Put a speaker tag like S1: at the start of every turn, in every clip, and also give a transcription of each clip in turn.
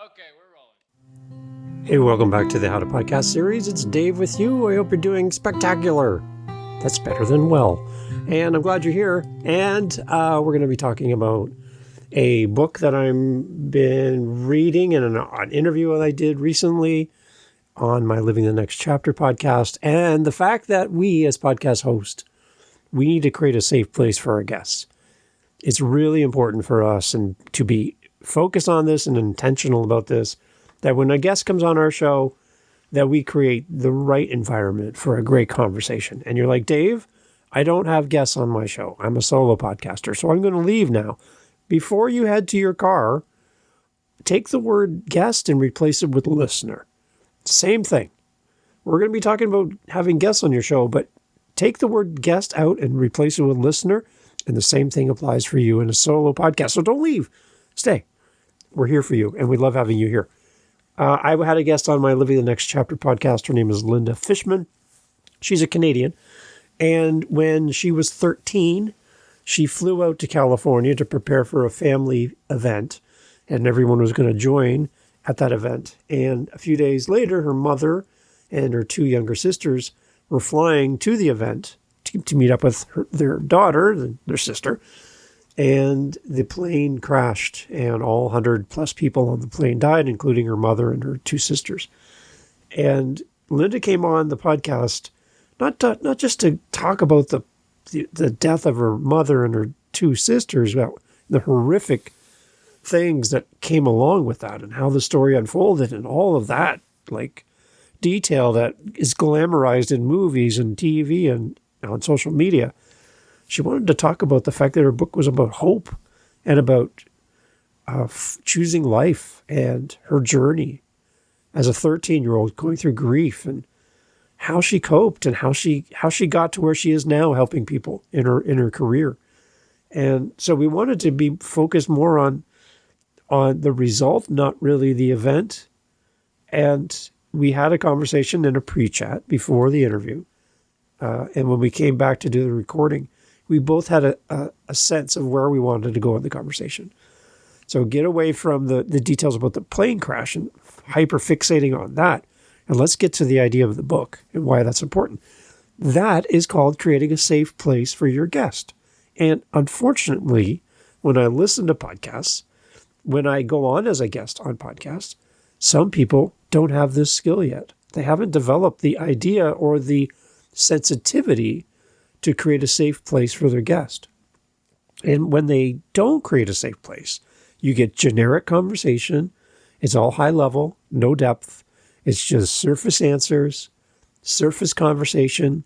S1: Okay, we're rolling.
S2: Hey, welcome back to the How to Podcast series. It's Dave with you. I hope you're doing spectacular. That's better than well. And I'm glad you're here. And we're going to be talking about a book that I've been reading and an interview that I did recently on my Living the Next Chapter podcast. And the fact that we, as podcast hosts, we need to create a safe place for our guests. It's really important for us and to be focused on this and intentional about this, that when a guest comes on our show, that we create the right environment for a great conversation. And you're like, Dave, I don't have guests on my show. I'm a solo podcaster, so I'm going to leave now. Before you head to your car, take the word guest and replace it with listener. Same thing. We're going to be talking about having guests on your show, but take the word guest out and replace it with listener. And the same thing applies for you in a solo podcast. So don't leave. Stay. We're here for you, and we love having you here. I had a guest on my Living the Next Chapter podcast. Her name is Linda Fishman. She's a Canadian. And when she was 13, she flew out to California to prepare for a family event, and everyone was going to join at that event. And a few days later, her mother and her two younger sisters were flying to the event to meet up with their daughter, their sister. And the plane crashed, and all 100 plus people on the plane died, including her mother and her two sisters. And Linda came on the podcast, not just to talk about the death of her mother and her two sisters, but the horrific things that came along with that and how the story unfolded and all of that, like detail that is glamorized in movies and TV and on social media. She wanted to talk about the fact that her book was about hope and about choosing life and her journey as a 13-year-old going through grief and how she coped and how she got to where she is now, helping people in her career. And so we wanted to be focused more on the result, not really the event. And we had a conversation in a pre-chat before the interview. And when we came back to do the recording, we both had a sense of where we wanted to go in the conversation. So get away from the details about the plane crash and hyper fixating on that. And let's get to the idea of the book and why that's important. That is called creating a safe place for your guest. And unfortunately, when I listen to podcasts, when I go on as a guest on podcasts, some people don't have this skill yet. They haven't developed the idea or the sensitivity to create a safe place for their guest. And when they don't create a safe place, you get generic conversation. It's all high level, no depth. It's just surface answers, surface conversation.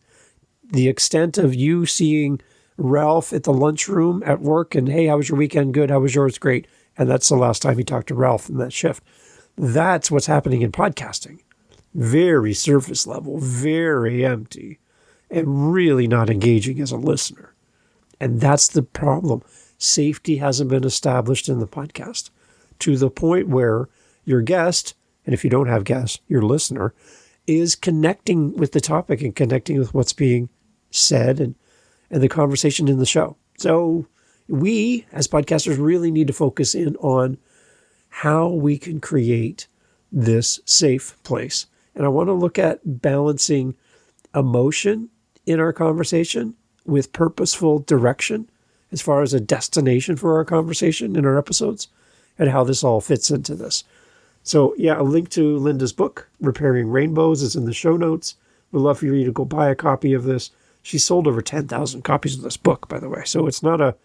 S2: The extent of you seeing Ralph at the lunchroom at work and, hey, how was your weekend? Good. How was yours? Great. And that's the last time you talked to Ralph in that shift. That's what's happening in podcasting. Very surface level, very empty, and really not engaging as a listener. And that's the problem. Safety hasn't been established in the podcast to the point where your guest, and if you don't have guests, your listener, is connecting with the topic and connecting with what's being said and the conversation in the show. So we, as podcasters, really need to focus in on how we can create this safe place. And I want to look at balancing emotion in our conversation with purposeful direction as far as a destination for our conversation in our episodes and how this all fits into this. So yeah, a link to Linda's book, Repairing Rainbows, is in the show notes. We'd love for you to go buy a copy of this. She sold over 10,000 copies of this book, by the way. So it's not an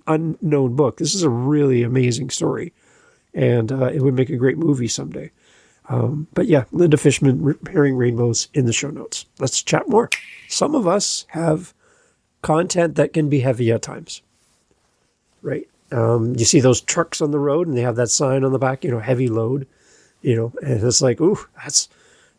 S2: unknown book. This is a really amazing story, and it would make a great movie someday. But yeah, Linda Fishman, Repairing Rainbows, in the show notes. Let's chat more. Some of us have content that can be heavy at times, right? You see those trucks on the road and they have that sign on the back, heavy load, and it's like, ooh,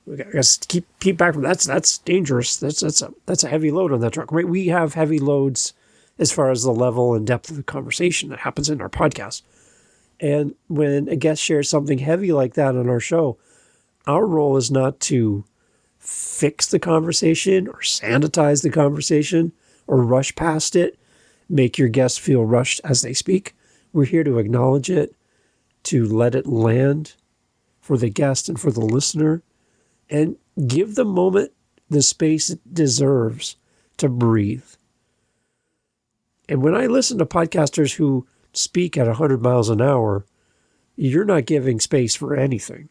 S2: we got to keep back from that. That's dangerous. That's a heavy load on that truck, right? We have heavy loads as far as the level and depth of the conversation that happens in our podcast. And when a guest shares something heavy like that on our show, our role is not to fix the conversation or sanitize the conversation or rush past it, make your guests feel rushed as they speak. We're here to acknowledge it to let it land for the guest and for the listener, and give the moment the space it deserves to breathe. And when I listen to podcasters who speak at 100 miles an hour, you're not giving space for anything.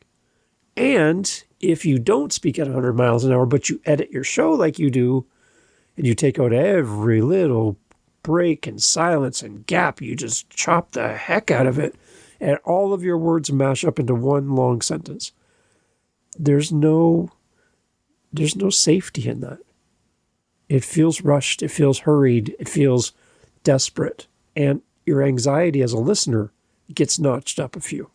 S2: And if you don't speak at 100 miles an hour, but you edit your show like you do, and you take out every little break and silence and gap, you just chop the heck out of it, and all of your words mash up into one long sentence. There's no safety in that. It feels rushed. It feels hurried. It feels desperate. And your anxiety as a listener gets notched up a few.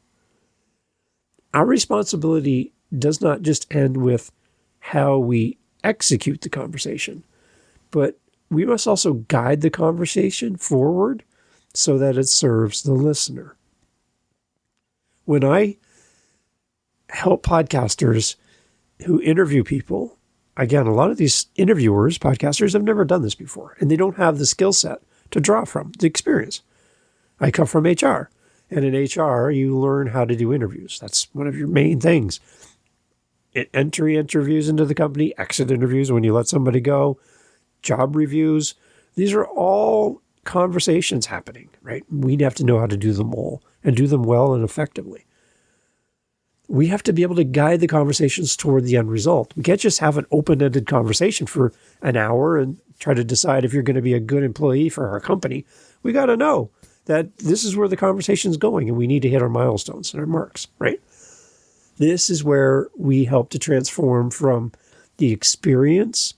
S2: Our responsibility does not just end with how we execute the conversation, but we must also guide the conversation forward so that it serves the listener. When I help podcasters who interview people, again, a lot of these interviewers, podcasters, have never done this before, and they don't have the skill set to draw from, the experience. I come from HR, and in HR, you learn how to do interviews. That's one of your main things. Entry interviews into the company, exit interviews when you let somebody go, job reviews. These are all conversations happening, right? We have to know how to do them all and do them well and effectively. We have to be able to guide the conversations toward the end result. We can't just have an open-ended conversation for an hour and try to decide if you're going to be a good employee for our company. We got to know that this is where the conversation's going, and we need to hit our milestones and our marks, right? This is where we help to transform from the experience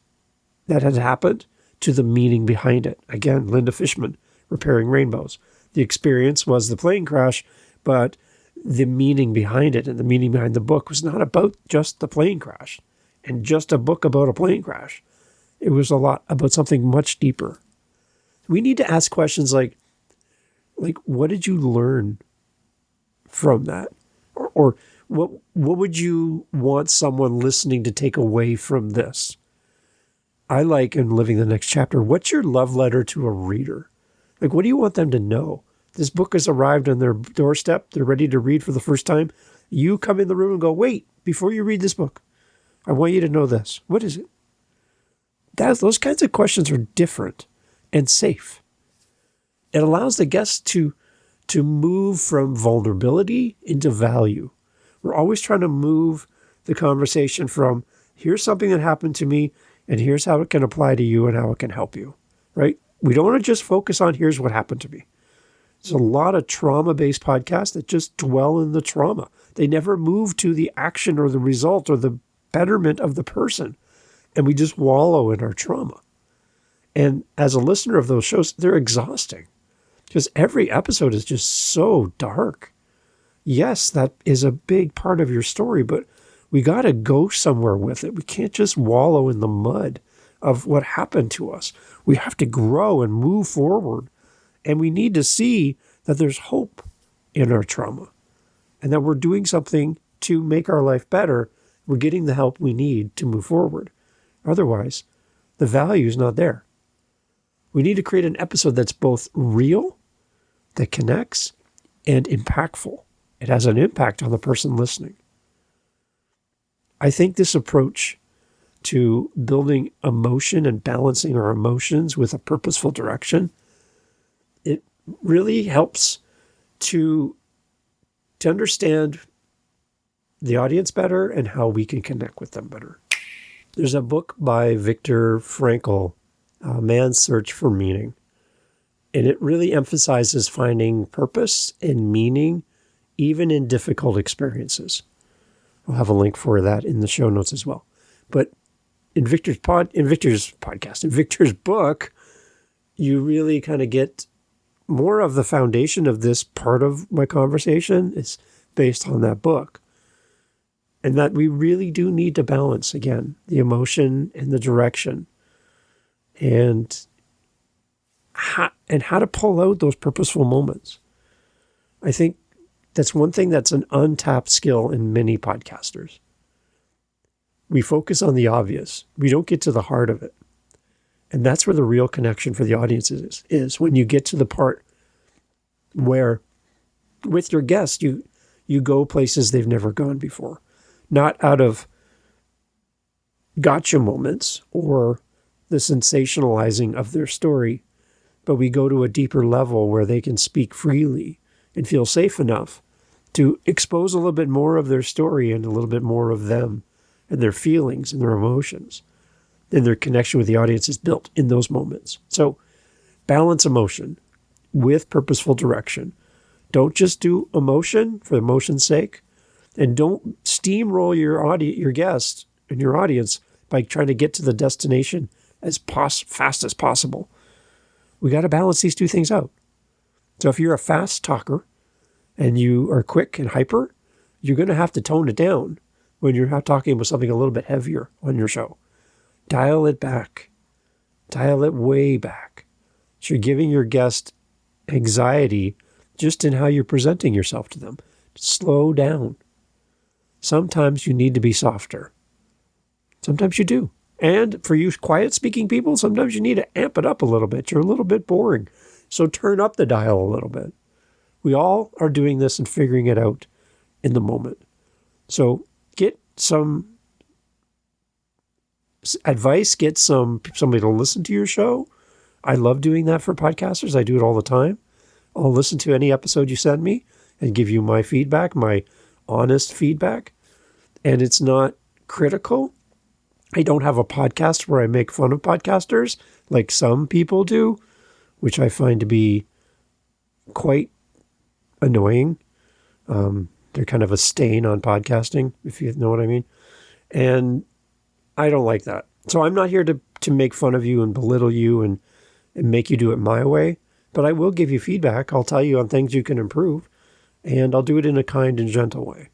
S2: that had happened to the meaning behind it. Again, Linda Fishman, Repairing Rainbows. The experience was the plane crash, but the meaning behind it and the meaning behind the book was not about just the plane crash and just a book about a plane crash. It was a lot about something much deeper. We need to ask questions like what did you learn from that? Or what would you want someone listening to take away from this? I like in Living the Next Chapter, what's your love letter to a reader? Like, what do you want them to know? This book has arrived on their doorstep. They're ready to read for the first time. You come in the room and go, wait, before you read this book, I want you to know this. What is it? Those kinds of questions are different and safe. It allows the guest to move from vulnerability into value. We're always trying to move the conversation from here's something that happened to me and here's how it can apply to you and how it can help you, right? We don't want to just focus on here's what happened to me. There's a lot of trauma-based podcasts that just dwell in the trauma. They never move to the action or the result or the betterment of the person. And we just wallow in our trauma. And as a listener of those shows, they're exhausting because every episode is just so dark. Yes, that is a big part of your story, but we got to go somewhere with it. We can't just wallow in the mud of what happened to us. We have to grow and move forward. And we need to see that there's hope in our trauma and that we're doing something to make our life better. We're getting the help we need to move forward. Otherwise, the value is not there. We need to create an episode that's both real, that connects, and impactful. It has an impact on the person listening. I think this approach to building emotion and balancing our emotions with a purposeful direction, it really helps to understand the audience better and how we can connect with them better. There's a book by Viktor Frankl, Man's Search for Meaning, and it really emphasizes finding purpose and meaning even in difficult experiences. I'll have a link for that in the show notes as well. But in Victor's book, you really kind of get more of the foundation of this part of my conversation is based on that book. And that we really do need to balance, again, the emotion and the direction and how to pull out those purposeful moments. I think that's one thing that's an untapped skill in many podcasters. We focus on the obvious. We don't get to the heart of it. And that's where the real connection for the audience is when you get to the part where with your guest, you you go places they've never gone before. Not out of gotcha moments or the sensationalizing of their story, but we go to a deeper level where they can speak freely and feel safe enough to expose a little bit more of their story and a little bit more of them and their feelings and their emotions. And their connection with the audience is built in those moments. So balance emotion with purposeful direction. Don't just do emotion for emotion's sake, and don't steamroll your guest and your audience by trying to get to the destination as fast as possible. We got to balance these two things out. So if you're a fast talker and you are quick and hyper, you're going to have to tone it down when you're talking about something a little bit heavier on your show. Dial it back. Dial it way back. So you're giving your guest anxiety just in how you're presenting yourself to them. Slow down. Sometimes you need to be softer. Sometimes you do. And for you quiet speaking people, sometimes you need to amp it up a little bit. You're a little bit boring. So turn up the dial a little bit. We all are doing this and figuring it out in the moment. So get some advice, get somebody to listen to your show. I love doing that for podcasters. I do it all the time. I'll listen to any episode you send me and give you my feedback, my honest feedback. And it's not critical. I don't have a podcast where I make fun of podcasters like some people do, which I find to be quite annoying. They're kind of a stain on podcasting, if you know what I mean. And I don't like that. So I'm not here to make fun of you and belittle you and make you do it my way. But I will give you feedback. I'll tell you on things you can improve. And I'll do it in a kind and gentle way.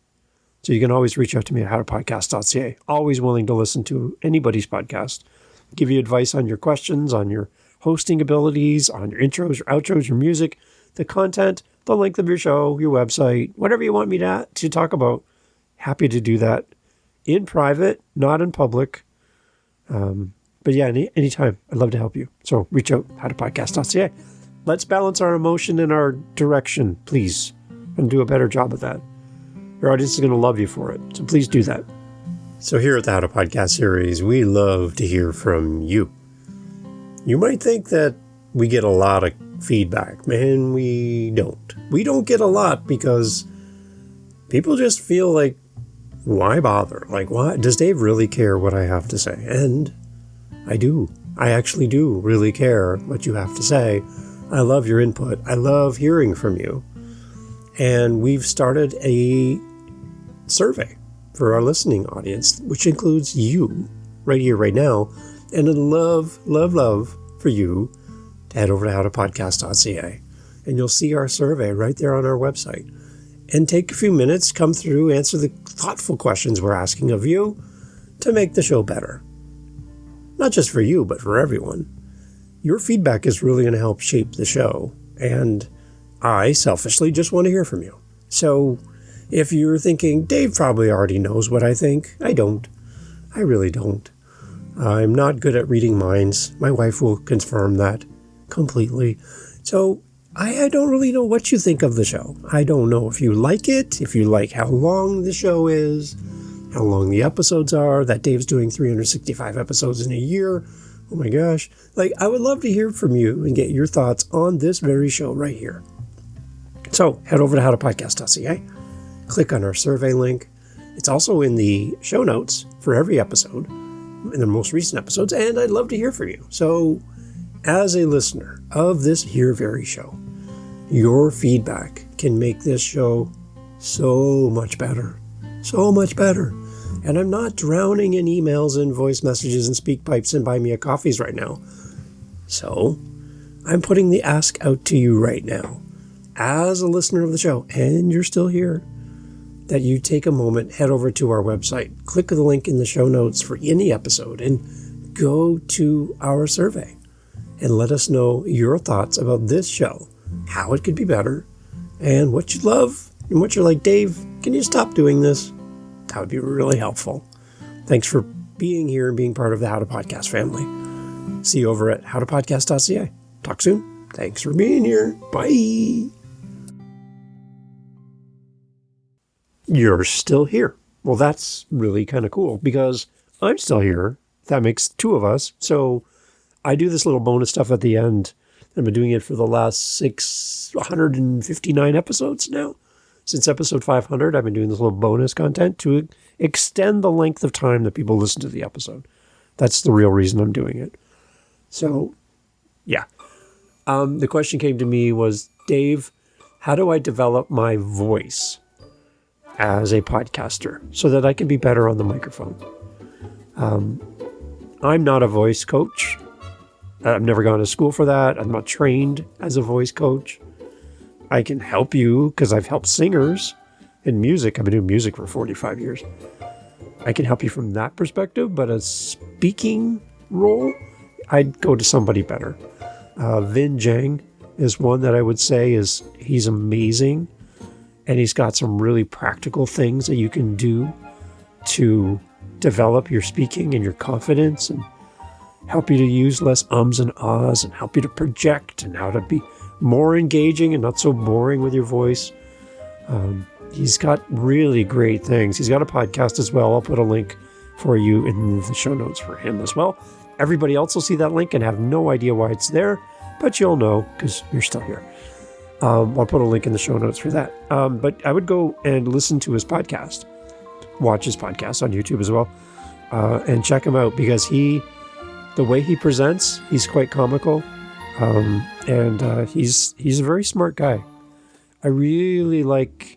S2: So you can always reach out to me at howtopodcast.ca. Always willing to listen to anybody's podcast. Give you advice on your questions, on your hosting abilities, on your intros, your outros, your music, the content, the length of your show, your website, whatever you want me to talk about. Happy to do that in private, not in public. But yeah, anytime. I'd love to help you. So reach out, howtopodcast.ca. Let's balance our emotion and our direction, please, and do a better job of that. Your audience is going to love you for it. So please do that. So here at the How to Podcast series, we love to hear from you. You might think that we get a lot of feedback. Man, we don't. We don't get a lot because people just feel like, why bother? Like, why? Does Dave really care what I have to say? And I do. I actually do really care what you have to say. I love your input. I love hearing from you. And we've started a survey for our listening audience, which includes you right here, right now. And I'd love, love, love for you to head over to howtopodcast.ca. And you'll see our survey right there on our website. And take a few minutes, come through, answer the thoughtful questions we're asking of you to make the show better. Not just for you, but for everyone. Your feedback is really going to help shape the show. And I selfishly just want to hear from you. So if you're thinking, Dave probably already knows what I think, I don't. I really don't. I'm not good at reading minds. My wife will confirm that completely. So I don't really know what you think of the show. I don't know if you like it, if you like how long the show is, how long the episodes are, that Dave's doing 365 episodes in a year. Oh my gosh. Like, I would love to hear from you and get your thoughts on this very show right here. So head over to howtopodcast.ca, click on our survey link. It's also in the show notes for every episode, in the most recent episodes, and I'd love to hear from you. So as a listener of this here very show, your feedback can make this show so much better. So much better. And I'm not drowning in emails and voice messages and speak pipes and buy me a coffees right now. So I'm putting the ask out to you right now, as a listener of the show, and you're still here, that you take a moment, head over to our website, click the link in the show notes for any episode, and go to our survey and let us know your thoughts about this show, how it could be better, and what you love, and what you're like, Dave, can you stop doing this? That would be really helpful. Thanks for being here and being part of the How to Podcast family. See you over at howtopodcast.ca. Talk soon. Thanks for being here. Bye. you're still here. Well, that's really kind of cool because I'm still here. That makes two of us. So I do this little bonus stuff at the end. I've been doing it for the last 659 episodes now. Since episode 500, I've been doing this little bonus content to extend the length of time that people listen to the episode. That's the real reason I'm doing it. So, yeah. The question came to me was, Dave, how do I develop my voice as a podcaster so that I can be better on the microphone? I'm not a voice coach. I've never gone to school for that. I'm not trained as a voice coach. I can help you because I've helped singers in music. I've been doing music for 45 years. I can help you from that perspective, but a speaking role, I'd go to somebody better. Vin Jang is one that I would say he's amazing, and he's got some really practical things that you can do to develop your speaking and your confidence and help you to use less ums and ahs and help you to project and how to be more engaging and not so boring with your voice. He's got really great things. He's got a podcast as well. I'll put a link for you in the show notes for him as well. Everybody else will see that link and have no idea why it's there, but you'll know because you're still here. I'll put a link in the show notes for that. But I would go and listen to his podcast, watch his podcast on YouTube as well, and check him out because the way he presents, he's quite comical. And he's a very smart guy. I really like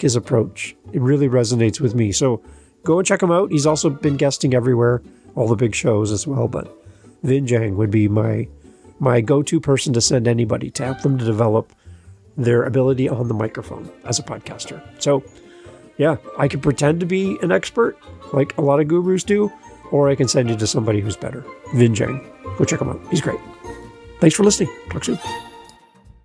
S2: his approach. It really resonates with me. So go and check him out. He's also been guesting everywhere, all the big shows as well. But Vin Jang would be my go-to person to send anybody to help them to develop their ability on the microphone as a podcaster. So yeah, I can pretend to be an expert like a lot of gurus do, or I can send you to somebody who's better. Vin Jang. Go check him out. He's great. Thanks for listening. Talk soon.